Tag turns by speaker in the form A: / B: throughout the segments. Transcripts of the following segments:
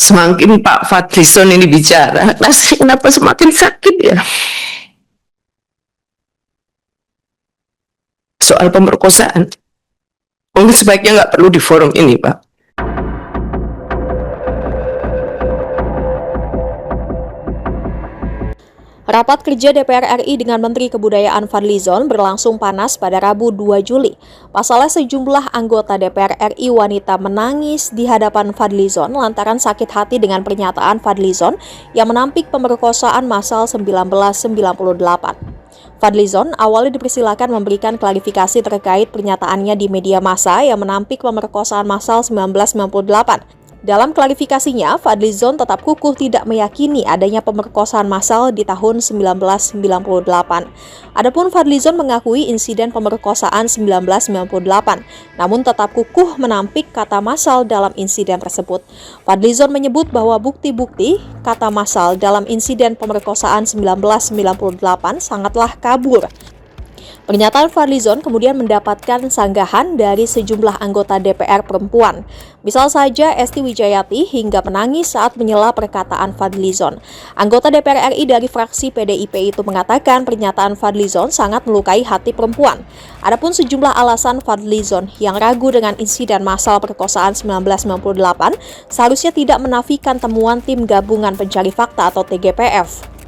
A: Semakin Pak Fadlizon ini bicara, kenapa semakin sakit ya? Soal pemerkosaan. Mungkin sebaiknya nggak perlu di forum ini, Pak.
B: Rapat kerja DPR RI dengan Menteri Kebudayaan Fadlizon berlangsung panas pada Rabu 2 Juli. Pasalnya sejumlah anggota DPR RI wanita menangis di hadapan Fadlizon lantaran sakit hati dengan pernyataan Fadlizon yang menampik pemerkosaan massal 1998. Fadlizon awalnya dipersilakan memberikan klarifikasi terkait pernyataannya di media massa yang menampik pemerkosaan massal 1998. Dalam klarifikasinya, Fadlizon tetap kukuh tidak meyakini adanya pemerkosaan massal di tahun 1998. Adapun Fadlizon mengakui insiden pemerkosaan 1998, namun tetap kukuh menampik kata massal dalam insiden tersebut. Fadlizon menyebut bahwa bukti-bukti kata massal dalam insiden pemerkosaan 1998 sangatlah kabur. Pernyataan Fadlizon kemudian mendapatkan sanggahan dari sejumlah anggota DPR perempuan. Misal saja Esti Wijayati hingga menangis saat menyela perkataan Fadlizon. Anggota DPR RI dari fraksi PDIP itu mengatakan pernyataan Fadlizon sangat melukai hati perempuan. Adapun sejumlah alasan Fadlizon yang ragu dengan insiden massal perkosaan 1998 seharusnya tidak menafikan temuan tim gabungan pencari fakta atau TGPF.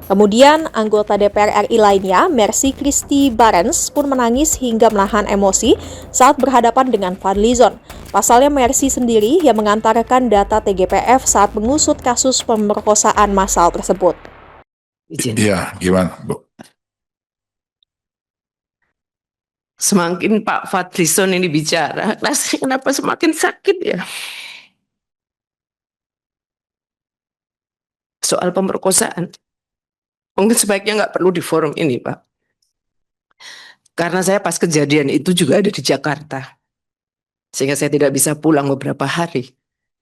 B: Kemudian, anggota DPR RI lainnya, Mercy Christy Barens, pun menangis hingga menahan emosi saat berhadapan dengan Fadlizon. Pasalnya Mercy sendiri yang mengantarkan data TGPF saat mengusut kasus pemerkosaan massal tersebut.
C: Iya, gimana, Bu?
A: Semakin Pak Fadlizon ini bicara, kenapa semakin sakit ya? Soal pemerkosaan. Mungkin sebaiknya nggak perlu di forum ini, Pak. Karena saya pas kejadian itu juga ada di Jakarta. Sehingga saya tidak bisa pulang beberapa hari.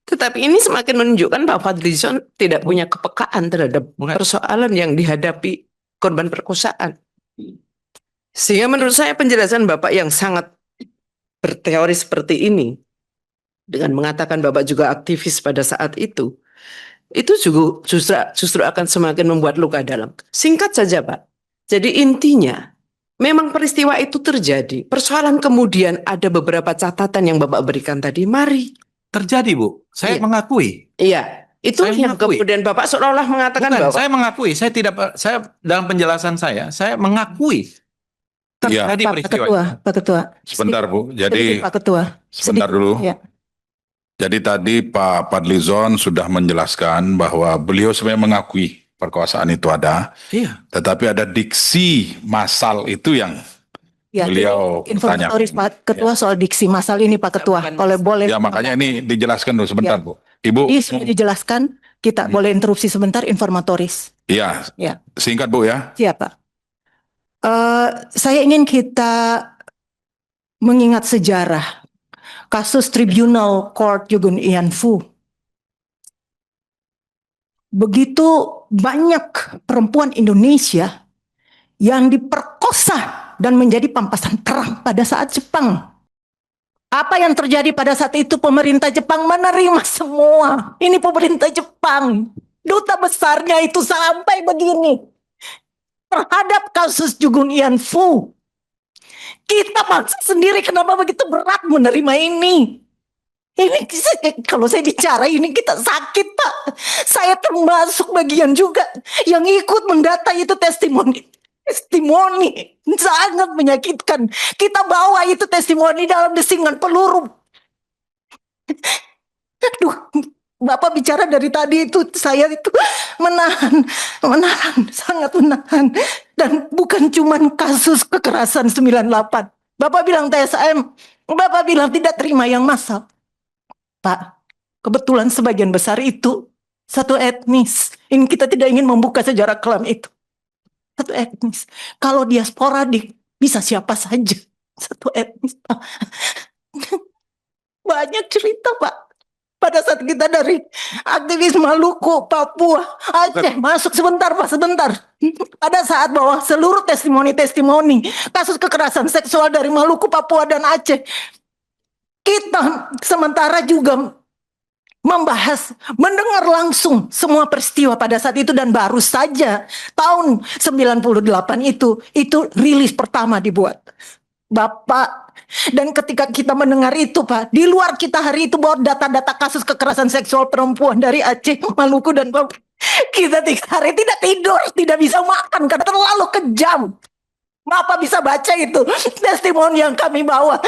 A: Tetapi ini semakin menunjukkan Pak Fadlizon tidak punya kepekaan terhadap persoalan yang dihadapi korban perkosaan. Sehingga menurut saya penjelasan Bapak yang sangat berteori seperti ini, dengan mengatakan Bapak juga aktivis pada saat itu juga justru akan semakin membuat luka dalam. Singkat saja, Pak. Jadi intinya, memang peristiwa itu terjadi. Persoalan kemudian ada beberapa catatan yang Bapak berikan tadi. Mari.
C: Terjadi, Bu. Saya mengakui.
A: Iya. Itu
C: saya
A: yang
C: mengakui.
A: Kemudian Bapak seolah-olah mengatakan
C: Bukan,
A: bahwa
C: saya mengakui. Saya dalam penjelasan saya mengakui terjadi peristiwa.
D: Pak Ketua.
C: Sebentar, Bu. Jadi
D: Pak Ketua.
C: Sebentar dulu.
D: Ya.
C: Jadi tadi Pak Fadlizon sudah menjelaskan bahwa beliau sebenarnya mengakui perkosaan itu ada.
A: Iya.
C: Tetapi ada diksi massal itu yang beliau
D: informatoris Pak Ketua soal diksi massal ini Pak Ketua. Kalau boleh.
C: Ya, makanya ini dijelaskan dulu sebentar, Bu. Ibu.
D: Ini sudah dijelaskan. Kita boleh interupsi sebentar informatoris.
C: Iya.
D: Ya.
C: Singkat, Bu, ya.
D: Siap, Pak. Saya ingin kita mengingat sejarah kasus Tribunal Court Yugun Ian Fu. Begitu banyak perempuan Indonesia yang diperkosa dan menjadi pampasan perang pada saat Jepang. Apa yang terjadi pada saat itu? Pemerintah Jepang menerima semua. Ini pemerintah Jepang. Duta besarnya itu sampai begini. Terhadap kasus Yugun Ian Fu. Kita bangsa sendiri kenapa begitu berat menerima ini? Ini kalau saya bicara ini kita sakit, Pak. Saya termasuk bagian juga yang ikut mendata itu testimoni. Testimoni sangat menyakitkan. Kita bawa itu testimoni dalam desingan peluru. Aduh, Bapak bicara dari tadi itu saya itu menahan, sangat menahan. Dan bukan cuma kasus kekerasan 98. Bapak bilang TSM, Bapak bilang tidak terima yang massal. Pak, kebetulan sebagian besar itu satu etnis. Ini kita tidak ingin membuka sejarah kelam itu. Satu etnis. Kalau dia sporadik, bisa siapa saja. Satu etnis, Pak. Banyak cerita, Pak. Pada saat kita dari aktivis Maluku, Papua, Aceh, masuk sebentar Pak, sebentar. Pada saat bahwa seluruh testimoni kasus kekerasan seksual dari Maluku, Papua, dan Aceh. Kita sementara juga membahas, mendengar langsung semua peristiwa pada saat itu, dan baru saja tahun 98 itu rilis pertama dibuat. Bapak, dan ketika kita mendengar itu Pak, di luar kita hari itu bahwa data-data kasus kekerasan seksual perempuan dari Aceh, Maluku, dan Papua, kita 3 hari tidak tidur, tidak bisa makan karena terlalu kejam. Bapak bisa baca itu testimoni yang kami bawa.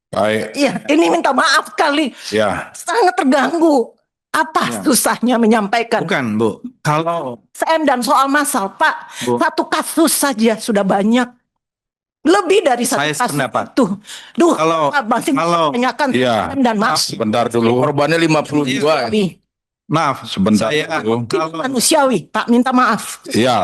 C: Baik,
D: Iya, ini minta maaf kali,
C: ya.
D: sangat terganggu. Apa susahnya menyampaikan?
E: Bukan, Bu. Kalau
D: CM dan soal masal, Pak,
E: Bu.
D: satu kasus saja sudah banyak. Lebih dari satu
E: Saya
D: kasus
E: sependapat.
D: itu. Duh,
E: Kalau-
D: Pak, masih
E: kalau-
D: tanyakan
C: Iya.
D: CM dan masal.
C: Sebentar dulu.
A: Korbannya 52.
E: maaf,
C: Sebentar
E: saya
C: dulu.
E: kalau
D: Manusiawi, Pak, minta maaf.
C: Ya.